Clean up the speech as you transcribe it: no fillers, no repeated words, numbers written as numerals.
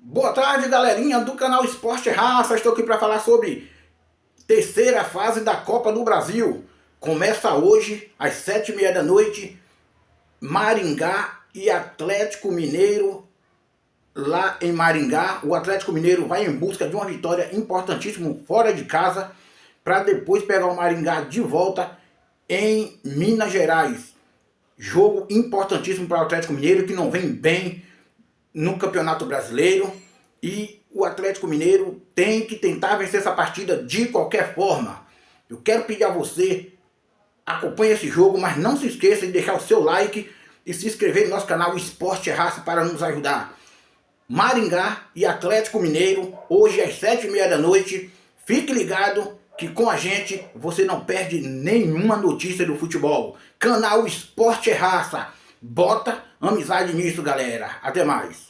Boa tarde, galerinha do canal Esporte Raça. Estou aqui para falar sobre terceira fase da Copa do Brasil. Começa hoje às 7h30 da noite. Maringá e Atlético Mineiro lá em Maringá. O Atlético Mineiro vai em busca de uma vitória importantíssima fora de casa para depois pegar o Maringá de volta em Minas Gerais. Jogo importantíssimo para o Atlético Mineiro, que não vem bem no Campeonato Brasileiro, e o Atlético Mineiro tem que tentar vencer essa partida de qualquer forma. Eu quero pedir a você, acompanhe esse jogo, mas não se esqueça de deixar o seu like e se inscrever no nosso canal Esporte Raça para nos ajudar. Maringá e Atlético Mineiro, hoje às 7h30 da noite. Fique ligado que com a gente você não perde nenhuma notícia do futebol. Canal Esporte Raça. Bota amizade nisso, galera. Até mais.